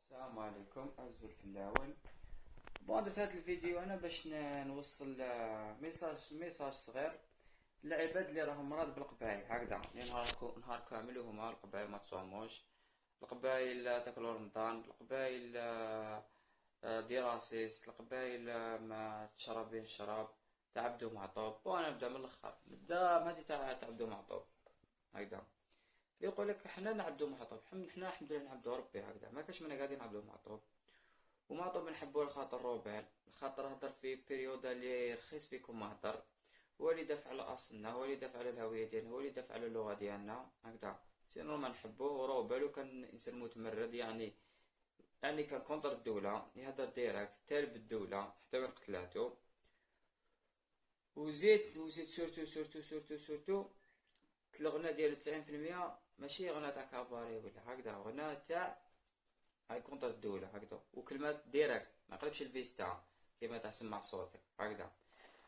السلام عليكم الزول في الاول. درت هذا الفيديو انا باش نوصل ميساج صغير للعباد اللي راهم مرض بالقبايل هكذا، يعني نهار كامل وهما القبايل ما تصوموش، القبايل تاكلوا رمضان، القبايل دراسيس، القبايل ما تشربين الشراب تاع عبدو معطوب. وانا نبدا من الاخر، نبدا هذه تاع عبدو معطوب هكذا. يقول لك حنا نعبدو معطوب، حنا الحمد لله نعبدو ربي هكذا، ما كاش منا قاعدين نعبدو معطوب. ومعطوب نحبوه لخاطر روبال، خاطر هدر في بيريودا اللي رخيص فيكم ما هدر، هو اللي دافع على اصلنا، هو اللي دافع على الهويه ديالنا، هو اللي دافع على اللغه ديالنا هكذا. سينو ما نحبوه روبال، وكان انسان متمرد يعني كان كونتر الدوله، يهدر ديراكت تالب الدوله حتى وين قتلاتو. وزيد سورتو الغنى ديالو 90% ماشي غنى تاع كاباري ولا هكذا، غنى تاع هاي كونتر الدولة هكذا، وكلمات ديريكت ما قلبش الفيستا كيما تاع سمع صوتك هكذا.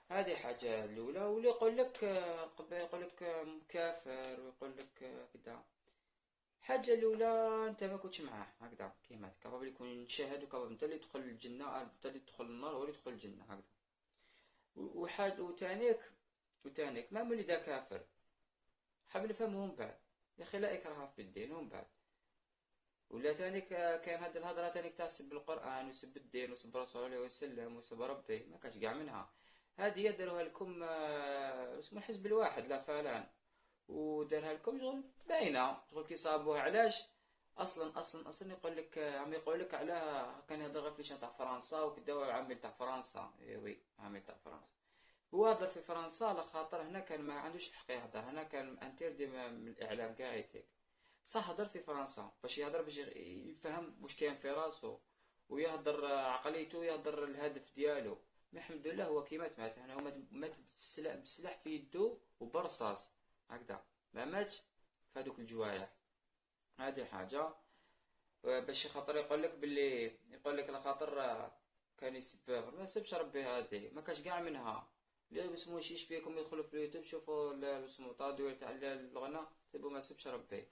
هذه حاجة الأولى. واللي يقول لك قبل يقول لك مكافر، ويقول لك كذا. الحاجة الأولى أنت ما كنتش معاه هكذا، كيما كابابل يكون نشاهد، وكابابل أنت اللي تدخل الجنة، أنت اللي تدخل النار هو اللي يدخل الجنة هكذا. وحاج وتانيك ما مولي دا كافر، حاب نفهمه من بعد. يا أخي لا إكراه في الدين ومن بعد. ولا تاني كان هاد الهضرة تاني تاع سب القرآن وسب الدين وسب الرسول عليه وسلم وسب ربي، ما كاش قاع منها. هادي داروها لكم اسمه الحزب الواحد لا فلان، ودارها لكم شغل باينة، شغل كي صابوها علاش. اصلا يقول لك عم يقول لك على كان يهضر غير في لسان تاع فرنسا وكدا، عامل تاع فرنسا وي عامل تاع فرنسا. هو هضر في فرنسا على خاطر هنا كان ما عندوش الحق يهضر، هنا كان انتردي من الاعلام كاع يتيك. صح هضر في فرنسا باش يهضر، باش يفهم واش كاين في راسو، ويهضر عقليته، يهضر الهدف ديالو. ما الحمد لله هو كي مات هنا، هو مات بسلاح في يدو وبرصاص هكذا، ما ماتش في هذوك الجوايح. هذه حاجة. باش خاطر يقول لك باللي، يقول لك لخاطر كان يسب، ما يسبش ربي، هذه ما كاش كاع منها. اللي اسمه يشيش فيكم يدخلوا في اليوتيوب شوفوا اسمه طادوير تاع الغنى، تبوا ما يسبش ربي.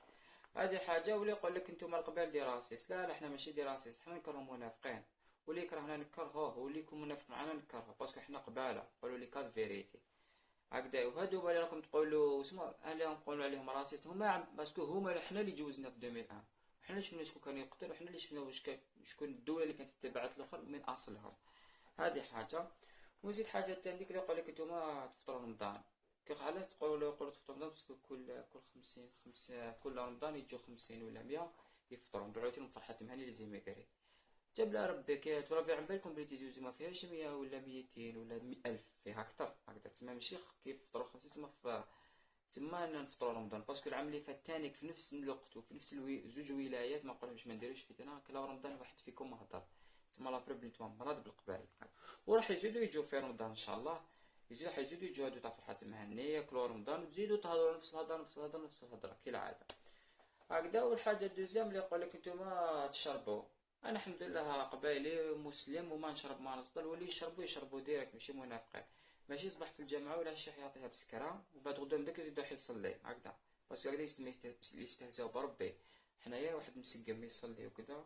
هذه حاجة. واللي يقول لك انتم القبائل دي راسيس، لا احنا ماشي دي راسيس، احنا نكرهوا منافقين. واللي يكرهنا نكرهوه، واللي يكون منافق معنا نكرهه، باسكو احنا قبالة قولوا لي كاد فيريتي هكذا. وهادو اللي راكم تقولوا اسمه عليهم نقولوا عليهم راسيست، هما باسكو هما حنا اللي جوزنا في 2001، وحنا اللي شفنا شكون كان يقتل، وحنا اللي شفنا شكون الدولة اللي كانت تتبعت الاخر من اصلها. هذه حاجة. ونزيد حاجة تانية، ديك اللي يقول لك نتوما تفطروا رمضان. كيف علاش يقولوا تفطروا رمضان؟ باسكو كل كل رمضان يجوا 50 ولا 100 يفطروا، نبعث لهم فرحة هاني لازم يقري. جاب لها ربي كيت وربي عم بالكم بلي تيزوزو ما فيهاش 100 ولا 200 ولا 1000، فيها أكثر هكذا. تسمى ماشي كيف فطروا 50، تسمى نفطروا رمضان. باسكو العام اللي فات تانيك في نفس الوقت وفي نفس زوج ولايات ما قولهمش ما نديروش فتنة، كلا رمضان واحد فيكم ما هضر. تسمى لا بروب نتوما مرض بالقبائل. وراح يزيدوا يجوا في رمضان ان شاء الله، راح يزيدوا يجوا هادو تاع فرحة مهنية كلوا رمضان، وتزيدوا تهضروا نفس الهضرة نفس الهضرة كالعادة هكذا. والحاجة الدوزيام اللي يقول لك نتوما تشربوا، انا الحمد لله قبايلي مسلم وما نشرب ما نفضل، واللي يشربوا ديريكت ماشي منافقين. ماشي يصبح في الجامعة ولا شي يعطيها بسكرة وبعد غدا من داك يزيد يروح يصلي هكذا، بس هكذا يستهزاو بربي. حنايا واحد مسقم يصلي وكذا،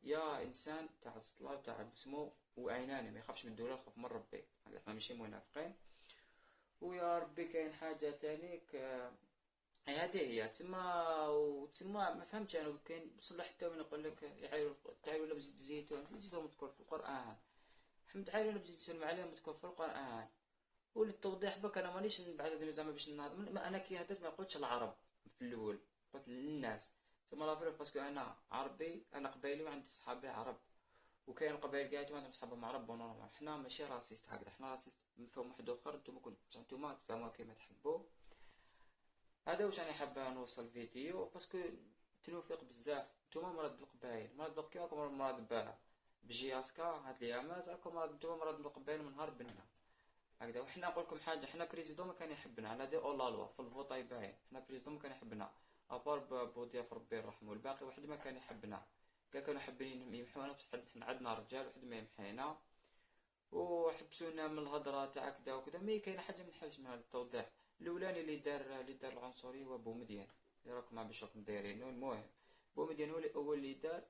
يا انسان تاع الصلاة تاع بسمو وعيناني، ما يخافش من الدولة يخاف من ربي هكذا، احنا ماشي منافقين. ويا ربي كاين حاجة تانيك هذه هي تسمى. وتسمى ما فهمتش انا، كاين بصح حتى وين يقول لك تعالوا بزيت الزيتون، زيت الزيتون مذكور في القران. حمد تعالوا بزيت الزيتون معلم مذكور في القران. وللتوضيح بك انا مانيش بعد زعما باش نهضر، انا كي هدرت ما قلتش العرب في الاول، قلت للناس. تسمى لا بروف باسكو انا عربي، انا قبايلي وعندي صحابي عرب، وكاين قبائل كاع عندهم صحابهم عرب ونورمال. حنا ماشي راسيست هكذا، حنا راسيست نفهم واحد اخر، نتوما كنتو بصح نتوما تفهموها كيما تحبوا. هذا واش راني حابة نوصل فيديو، باسكو تنوفيق بزاف. نتوما مراد بالقبايل، مراد كيما راكم مراد بجياسكا هاد الايامات، راكم مراد نتوما مراد بالقبايل من نهار بنا هكذا. وحنا نقول لكم حاجه، حنا بريزيدون ما كان يحبنا على دي اول لا لوا في الفوطاي باين، حنا بريزيدون ما كان يحبنا ابار بوضياف ربي يرحمه، الباقي واحد ما كان يحبنا. كانوا حابين يمحونا بصح حنا عندنا رجال واحد ما يمحينا، وحبسونا من الهضره تاع كذا وكذا. مي كاين حاجه ما نحبش من هذا التوضيح. الاولاني اللي دار العنصريه هو بومدين، اللي راكم عم بشوفكم دايرينو. المهم بومدين هو اللي دار